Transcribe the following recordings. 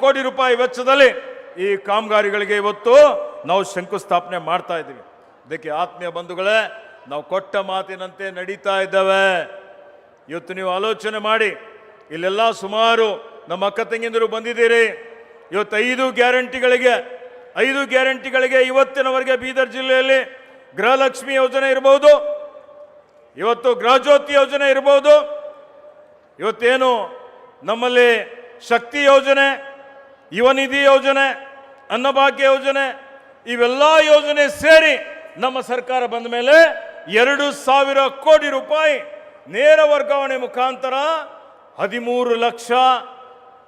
ಕೋಟಿ ರೂಪಾಯಿ ವೆಚ್ಚದಲ್ಲಿ ಈ ಕಾಮಗಾರಿಗಳಿಗೆ ಇವತ್ತು ನಾವು ಶಂಕುಸ್ಥಾಪನೆ ಮಾಡ್ತಾ ಇದ್ದೀವಿ. ಅದಕ್ಕೆ ಆತ್ಮೀಯ ಬಂಧುಗಳೇ, ನಾವು ಕೊಟ್ಟ ಮಾತಿನಂತೆ ನಡೀತಾ ಇದ್ದೇವೆ. ಇವತ್ತು ನೀವು ಆಲೋಚನೆ ಮಾಡಿ, ಇಲ್ಲೆಲ್ಲ ಸುಮಾರು ನಮ್ಮ ಅಕ್ಕ ತಂಗಿಯಂದಿರು ಬಂದಿದ್ದೀರಿ. ಇವತ್ತು 5 ಗ್ಯಾರಂಟಿಗಳಿಗೆ ಇವತ್ತಿನವರೆಗೆ ಬೀದರ್ ಜಿಲ್ಲೆಯಲ್ಲಿ ಗೃಹಲಕ್ಷ್ಮಿ ಯೋಜನೆ ಇರಬಹುದು, ಇವತ್ತು ಗೃಹಜ್ಯೋತಿ ಯೋಜನೆ ಇರಬಹುದು, ಇವತ್ತೇನು ನಮ್ಮಲ್ಲಿ ಶಕ್ತಿ ಯೋಜನೆ, ಯುವನಿಧಿ ಯೋಜನೆ, ಅನ್ನಭಾಗ್ಯ ಯೋಜನೆ, ಇವೆಲ್ಲ ಯೋಜನೆ ಸೇರಿ ನಮ್ಮ ಸರ್ಕಾರ ಬಂದ ಮೇಲೆ 2,000 ಕೋಟಿ ರೂಪಾಯಿ ನೇರ ವರ್ಗಾವಣೆ ಮುಖಾಂತರ 13 ಲಕ್ಷ,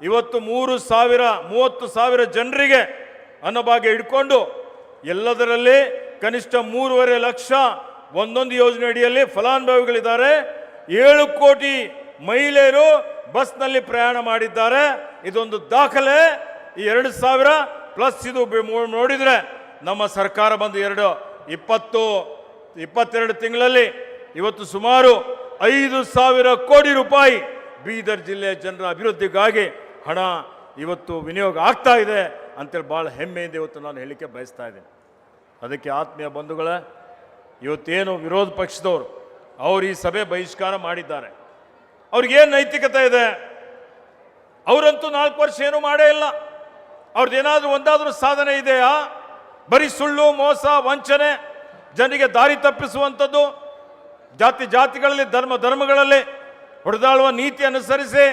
ಇವತ್ತು 30,000 ಜನರಿಗೆ ಅನ್ನಭಾಗ್ಯ ಹಿಡ್ಕೊಂಡು ಎಲ್ಲದರಲ್ಲಿ ಕನಿಷ್ಠ 3.5 ಲಕ್ಷ ಒಂದೊಂದು ಯೋಜನೆ ಅಡಿಯಲ್ಲಿ ಫಲಾನುಭವಿಗಳಿದ್ದಾರೆ. 7 ಕೋಟಿ ಮಹಿಳೆಯರು ಬಸ್ನಲ್ಲಿ ಪ್ರಯಾಣ ಮಾಡಿದ್ದಾರೆ. ಇದೊಂದು ದಾಖಲೆ. ಈ 2,000 ಪ್ಲಸ್ ಇದು ನೋಡಿದರೆ ನಮ್ಮ ಸರ್ಕಾರ ಬಂದು 22 ತಿಂಗಳಲ್ಲಿ ಇವತ್ತು ಸುಮಾರು 5,000 ಕೋಟಿ ರೂಪಾಯಿ ಬೀದರ್ ಜಿಲ್ಲೆಯ ಜನರ ಅಭಿವೃದ್ಧಿಗಾಗಿ ಹಣ ಇವತ್ತು ವಿನಿಯೋಗ ಆಗ್ತಾ ಇದೆ ಅಂತೇಳಿ ಭಾಳ ಹೆಮ್ಮೆಯಿಂದ ಇವತ್ತು ನಾನು ಹೇಳಿಕೆ ಬಯಸ್ತಾ ಇದ್ದೀನಿ. ಅದಕ್ಕೆ ಆತ್ಮೀಯ ಬಂಧುಗಳೇ, ಇವತ್ತೇನು ವಿರೋಧ ಪಕ್ಷದವರು ಅವರು ಈ ಸಭೆ ಬಹಿಷ್ಕಾರ ಮಾಡಿದ್ದಾರೆ, ಅವ್ರಿಗೇನು ನೈತಿಕತೆ ಇದೆ? ಅವರಂತೂ 4 ವರ್ಷ ಏನೂ ಮಾಡೇ ಇಲ್ಲ. ಅವ್ರದ್ದೇನಾದ್ರೂ ಒಂದಾದ್ರೂ ಸಾಧನೆ ಇದೆಯಾ? ಬರೀ ಸುಳ್ಳು, ಮೋಸ, ವಂಚನೆ, ಜನರಿಗೆ ದಾರಿ ತಪ್ಪಿಸುವಂಥದ್ದು, ಜಾತಿಗಳಲ್ಲಿ ಧರ್ಮಗಳಲ್ಲಿ ಹೊಡೆದಾಳುವ ನೀತಿ ಅನುಸರಿಸಿ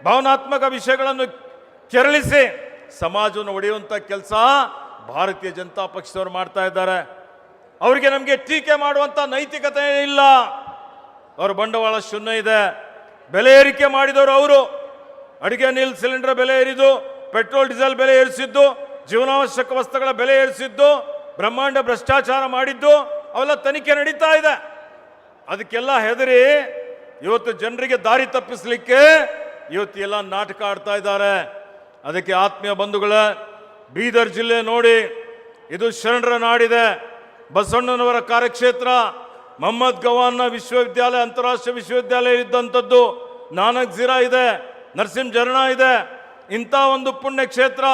ಭಾವನಾತ್ಮಕ ವಿಷಯಗಳನ್ನು ಕೆರಳಿಸಿ ಸಮಾಜವನ್ನು ಒಡೆಯುವಂಥ ಕೆಲಸ ಭಾರತೀಯ ಜನತಾ ಪಕ್ಷದವರು ಮಾಡ್ತಾ ಇದ್ದಾರೆ. ಅವರಿಗೆ ನಮಗೆ ಟೀಕೆ ಮಾಡುವಂಥ ನೈತಿಕತೆ ಇಲ್ಲ. ಅವ್ರ ಬಂಡವಾಳ ಶೂನ್ಯ ಇದೆ. ಬೆಲೆ ಏರಿಕೆ ಮಾಡಿದವರು ಅವರು. ಅಡುಗೆ ಅನಿಲ್ ಸಿಲಿಂಡರ್ ಬೆಲೆ ಏರಿದು, ಪೆಟ್ರೋಲ್ ಡೀಸೆಲ್ ಬೆಲೆ ಏರಿಸಿದ್ದು, ಜೀವನಾವಶ್ಯಕ ವಸ್ತುಗಳ ಬೆಲೆ ಏರಿಸಿದ್ದು, ಬ್ರಹ್ಮಾಂಡ ಭ್ರಷ್ಟಾಚಾರ ಮಾಡಿದ್ದು ಅವೆಲ್ಲ ತನಿಖೆ ನಡೀತಾ ಇದೆ. ಅದಕ್ಕೆಲ್ಲ ಹೆದರಿ ಇವತ್ತು ಜನರಿಗೆ ದಾರಿ ತಪ್ಪಿಸಲಿಕ್ಕೆ ಇವತ್ತು ಎಲ್ಲ ನಾಟಕ ಆಡ್ತಾ ಇದ್ದಾರೆ. ಅದಕ್ಕೆ ಆತ್ಮೀಯ ಬಂಧುಗಳೇ, ಬೀದರ್ ಜಿಲ್ಲೆ ನೋಡಿ, ಇದು ಶರಣರ ನಾಡಿದೆ. ಬಸವಣ್ಣನವರ ಕಾರ್ಯಕ್ಷೇತ್ರ, ಮೊಹಮ್ಮದ್ ಗವಾನ್ನ ವಿಶ್ವವಿದ್ಯಾಲಯ, ಅಂತಾರಾಷ್ಟ್ರೀಯ ವಿಶ್ವವಿದ್ಯಾಲಯ ಇದ್ದಂಥದ್ದು, ನಾನಕ್ ಝೀರಾ ಇದೆ, ನರಸಿಂಹ ಝರಣ ಇದೆ. ಇಂಥ ಒಂದು ಪುಣ್ಯ ಕ್ಷೇತ್ರ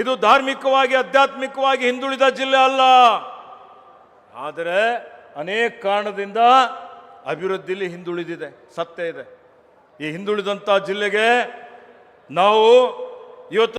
ಇದು ಧಾರ್ಮಿಕವಾಗಿ ಆಧ್ಯಾತ್ಮಿಕವಾಗಿ ಹಿಂದುಳಿದ ಜಿಲ್ಲೆ ಅಲ್ಲ. ಆದರೆ ಅನೇಕ ಕಾರಣದಿಂದ ಅಭಿವೃದ್ಧಿಲಿ ಹಿಂದುಳಿದಿದೆ, ಸತ್ಯ ಇದೆ. ಈ ಹಿಂದುಳಿದಂಥ ಜಿಲ್ಲೆಗೆ ನಾವು ಇವತ್ತು